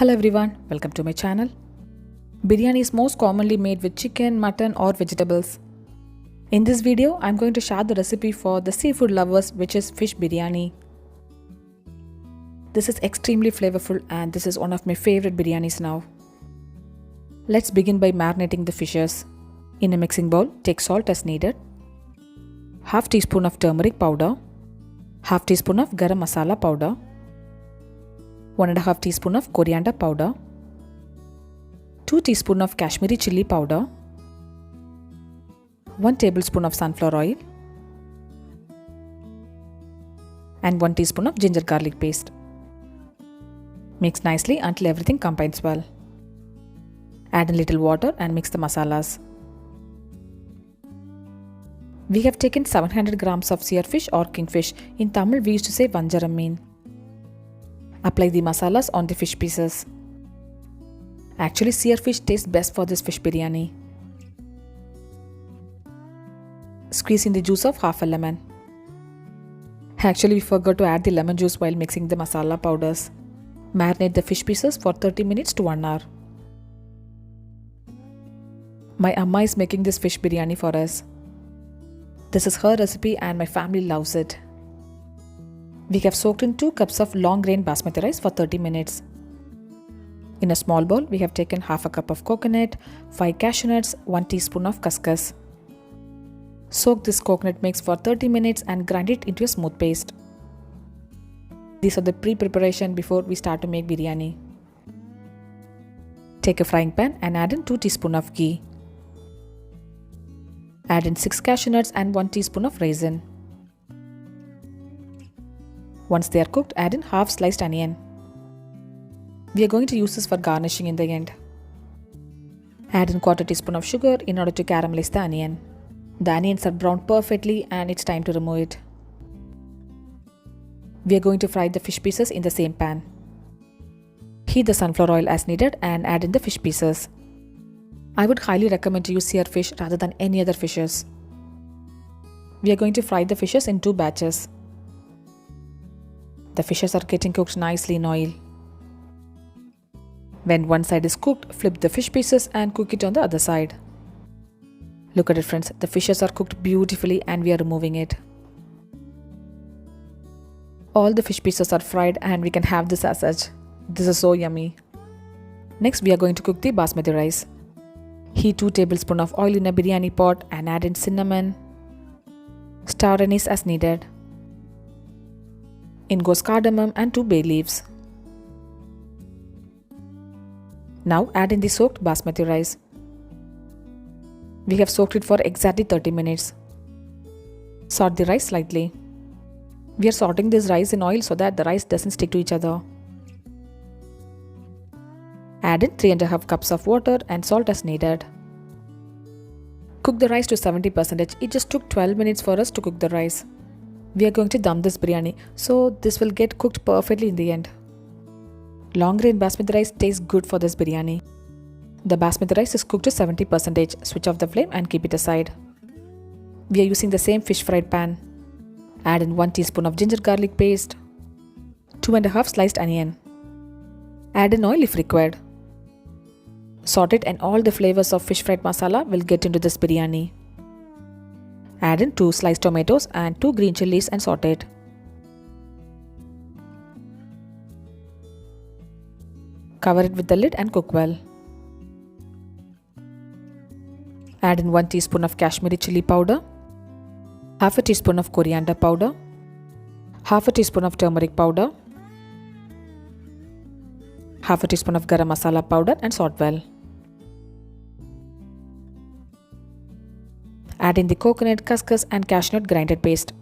Hello everyone, welcome to my channel. Biryani is most commonly made with chicken, mutton or vegetables. In this video, I'm going to share the recipe for the seafood lovers, which is fish biryani. This is extremely flavorful and this is one of my favorite biryanis now. Let's begin by marinating the fishes. In a mixing bowl, take salt as needed, half teaspoon of turmeric powder, half teaspoon of garam masala powder, 1.5 teaspoon of coriander powder, 2 teaspoon of Kashmiri chili powder, 1 tablespoon of sunflower oil, and 1 teaspoon of ginger garlic paste. Mix nicely until everything combines well. Add a little water and mix the masalas. We have taken 700 grams of sear fish or kingfish. In Tamil we used to say vanjaram mean. Apply the masalas on the fish pieces. Actually, sear fish tastes best for this fish biryani. Squeeze in the juice of half a lemon. Actually, we forgot to add the lemon juice while mixing the masala powders. Marinate the fish pieces for 30 minutes to 1 hour. My amma is making this fish biryani for us. This is her recipe and my family loves it. We have soaked in 2 cups of long grain basmati rice for 30 minutes. In a small bowl, we have taken half a cup of coconut, 5 cashew nuts, 1 teaspoon of couscous. Soak this coconut mix for 30 minutes and grind it into a smooth paste. These are the pre-preparation before we start to make biryani. Take a frying pan and add in 2 teaspoons of ghee. Add in 6 cashew nuts and 1 teaspoon of raisin. Once they are cooked, add in half sliced onion. We are going to use this for garnishing in the end. Add in 1/4 teaspoon of sugar in order to caramelize the onion. The onions are browned perfectly and it's time to remove it. We are going to fry the fish pieces in the same pan. Heat the sunflower oil as needed and add in the fish pieces. I would highly recommend to use sear fish rather than any other fishes. We are going to fry the fishes in 2 batches. The fishes are getting cooked nicely in oil. When one side is cooked, flip the fish pieces and cook it on the other side. Look at it friends, the fishes are cooked beautifully and we are removing it. All the fish pieces are fried and we can have this as such. This is so yummy. Next we are going to cook the basmati rice. Heat 2 tablespoons of oil in a biryani pot and add in cinnamon, star anise as needed. In goes cardamom and 2 bay leaves. Now add in the soaked basmati rice. We have soaked it for exactly 30 minutes. Salt the rice slightly. We are salting this rice in oil so that the rice doesn't stick to each other. Add in 3.5 cups of water and salt as needed. Cook the rice to 70%. It just took 12 minutes for us to cook the rice. We are going to dum this biryani, so this will get cooked perfectly in the end. Long grain basmati rice tastes good for this biryani. The basmati rice is cooked to 70%. Switch off the flame and keep it aside. We are using the same fish fried pan. Add in 1 teaspoon of ginger garlic paste, 2.5 sliced onion. Add in oil if required. Saute it and all the flavors of fish fried masala will get into this biryani. Add in 2 sliced tomatoes and 2 green chilies and saute it. Cover it with the lid and cook well. Add in 1 teaspoon of Kashmiri chili powder, half a teaspoon of coriander powder, half a teaspoon of turmeric powder, half a teaspoon of garam masala powder and saute well. Add in the coconut, couscous and cashew nut grinded paste.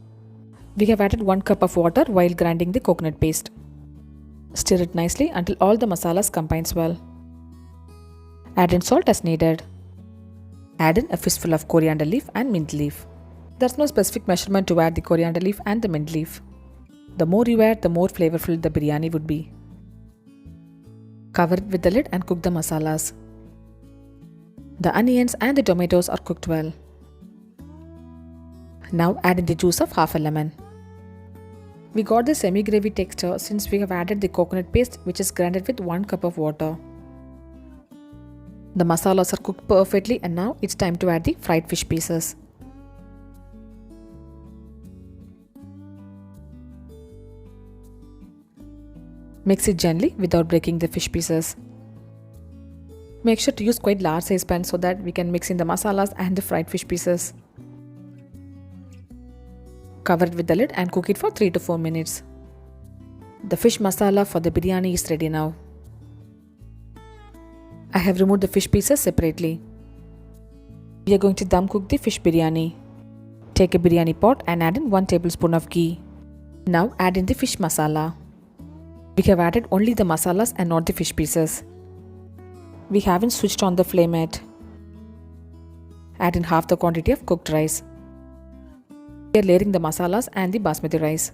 We have added 1 cup of water while grinding the coconut paste. Stir it nicely until all the masalas combines well. Add in salt as needed. Add in a fistful of coriander leaf and mint leaf. There's no specific measurement to add the coriander leaf and the mint leaf. The more you add, the more flavorful the biryani would be. Cover it with the lid and cook the masalas. The onions and the tomatoes are cooked well. Now add in the juice of half a lemon. We got the semi-gravy texture since we have added the coconut paste, which is grinded with 1 cup of water. The masalas are cooked perfectly, and now it's time to add the fried fish pieces. Mix it gently without breaking the fish pieces. Make sure to use quite large size pan so that we can mix in the masalas and the fried fish pieces. Cover it with the lid and cook it for 3 to 4 minutes. The fish masala for the biryani is ready now. I have removed the fish pieces separately. We are going to dum cook the fish biryani. Take a biryani pot and add in 1 tablespoon of ghee. Now add in the fish masala. We have added only the masalas and not the fish pieces. We haven't switched on the flame yet. Add in half the quantity of cooked rice. We are layering the masalas and the basmati rice.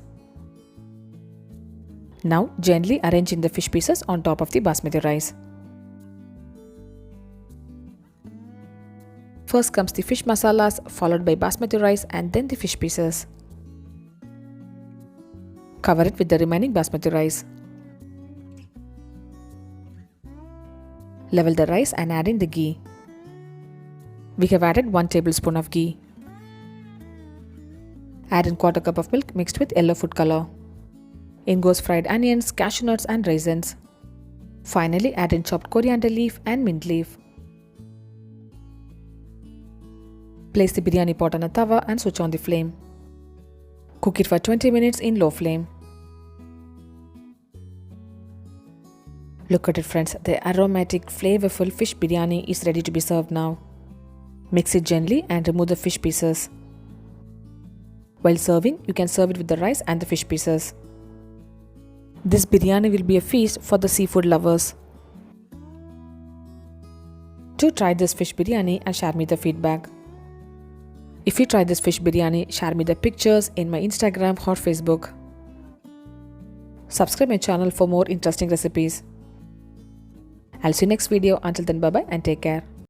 Now gently arranging the fish pieces on top of the basmati rice. First comes the fish masalas, followed by basmati rice and then the fish pieces. Cover it with the remaining basmati rice. Level the rice and add in the ghee. We have added 1 tablespoon of ghee. Add in 1/4 cup of milk mixed with yellow food color. In goes fried onions, cashew nuts and raisins. Finally add in chopped coriander leaf and mint leaf. Place the biryani pot on a tawa and switch on the flame. Cook it for 20 minutes in low flame. Look at it friends, the aromatic, flavorful fish biryani is ready to be served now. Mix it gently and remove the fish pieces. While serving, you can serve it with the rice and the fish pieces. This biryani will be a feast for the seafood lovers. Do try this fish biryani and share me the feedback. If you try this fish biryani, share me the pictures in my Instagram or Facebook. Subscribe my channel for more interesting recipes. I'll see you next video. Until then, bye bye and take care.